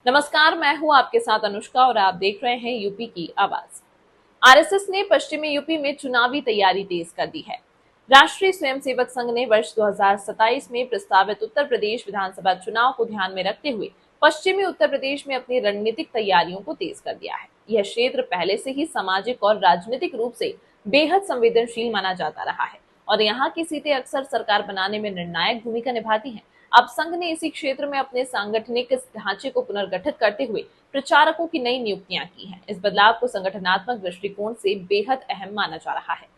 नमस्कार, मैं हूं आपके साथ अनुष्का और आप देख रहे हैं यूपी की आवाज। आरएसएस ने पश्चिमी यूपी में चुनावी तैयारी तेज कर दी है। राष्ट्रीय स्वयंसेवक संघ ने वर्ष 2027 में प्रस्तावित उत्तर प्रदेश विधानसभा चुनाव को ध्यान में रखते हुए पश्चिमी उत्तर प्रदेश में अपनी रणनीतिक तैयारियों को तेज कर दिया है। यह क्षेत्र पहले से ही सामाजिक और राजनीतिक रूप से बेहद संवेदनशील माना जाता रहा है और यहाँ की सीटें अक्सर सरकार बनाने में निर्णायक भूमिका निभाती हैं। अब संघ ने इसी क्षेत्र में अपने सांगठनिक ढांचे को पुनर्गठित करते हुए प्रचारकों की नई नियुक्तियां की हैं। इस बदलाव को संगठनात्मक दृष्टिकोण से बेहद अहम माना जा रहा है।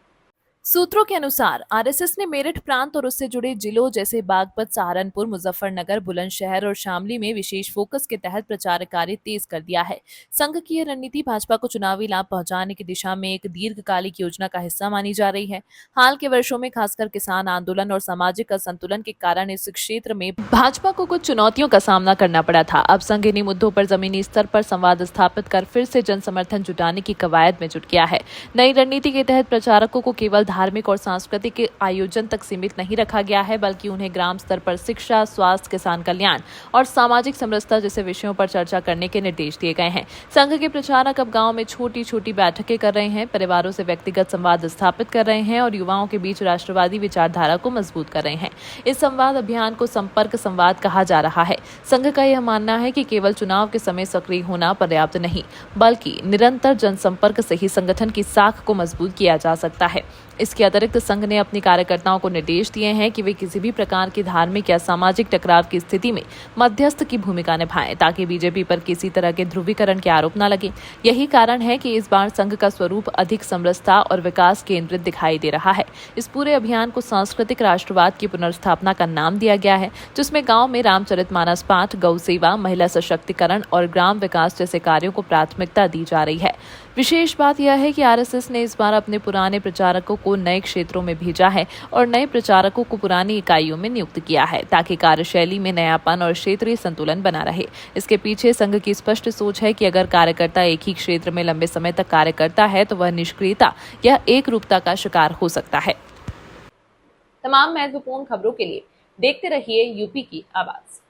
सूत्रों के अनुसार आरएसएस ने मेरठ प्रांत और उससे जुड़े जिलों जैसे बागपत, सहारनपुर, मुजफ्फरनगर, बुलंदशहर और शामली में विशेष फोकस के तहत प्रचार कार्य तेज कर दिया है। संघ की यह रणनीति भाजपा को चुनावी लाभ पहुंचाने की दिशा में एक दीर्घकालिक योजना का हिस्सा मानी जा रही है। हाल के वर्षों में खासकर किसान आंदोलन और सामाजिक असंतुलन के कारण इस क्षेत्र में भाजपा को कुछ चुनौतियों का सामना करना पड़ा था। अब संघ इन्हीं मुद्दों पर जमीनी स्तर पर संवाद स्थापित कर फिर से जन समर्थन जुटाने की कवायद में जुट गया है। नई रणनीति के तहत प्रचारकों को केवल धार्मिक और सांस्कृतिक आयोजन तक सीमित नहीं रखा गया है, बल्कि उन्हें ग्राम स्तर पर शिक्षा, स्वास्थ्य, किसान कल्याण और सामाजिक समरसता जैसे विषयों पर चर्चा करने के निर्देश दिए गए हैं। संघ के प्रचारक अब गांव में छोटी छोटी बैठकें कर रहे हैं, परिवारों से व्यक्तिगत संवाद स्थापित कर रहे हैं और युवाओं के बीच राष्ट्रवादी विचारधारा को मजबूत कर रहे हैं। इस संवाद अभियान को संपर्क संवाद कहा जा रहा है। संघ का यह मानना है कि केवल चुनाव के समय सक्रिय होना पर्याप्त नहीं, बल्कि निरंतर जनसंपर्क से ही संगठन की साख को मजबूत किया जा सकता है। इसके अतिरिक्त संघ ने अपने कार्यकर्ताओं को निर्देश दिए हैं कि वे किसी भी प्रकार की धार्मिक या सामाजिक टकराव की स्थिति में मध्यस्थ की भूमिका निभाएं, ताकि बीजेपी पर किसी तरह के ध्रुवीकरण के आरोप न लगे। यही कारण है कि इस बार संघ का स्वरूप अधिक समरसता और विकास केंद्रित दिखाई दे रहा है। इस पूरे अभियान को सांस्कृतिक राष्ट्रवाद की पुनर्स्थापना का नाम दिया गया है, जिसमें गाँव में रामचरितमानस पाठ, गौ सेवा, महिला सशक्तिकरण और ग्राम विकास जैसे कार्यों को प्राथमिकता दी जा रही है। विशेष बात यह है कि आरएसएस ने इस बार अपने पुराने प्रचारकों को नए क्षेत्रों में भेजा है और नए प्रचारकों को पुरानी इकाइयों में नियुक्त किया है, ताकि कार्यशैली में नयापन और क्षेत्रीय संतुलन बना रहे। इसके पीछे संघ की स्पष्ट सोच है कि अगर कार्यकर्ता एक ही क्षेत्र में लंबे समय तक कार्य करता है तो वह निष्क्रियता या एक रूपता का शिकार हो सकता है। तमाम महत्वपूर्ण खबरों के लिए देखते रहिए यूपी की आवाज।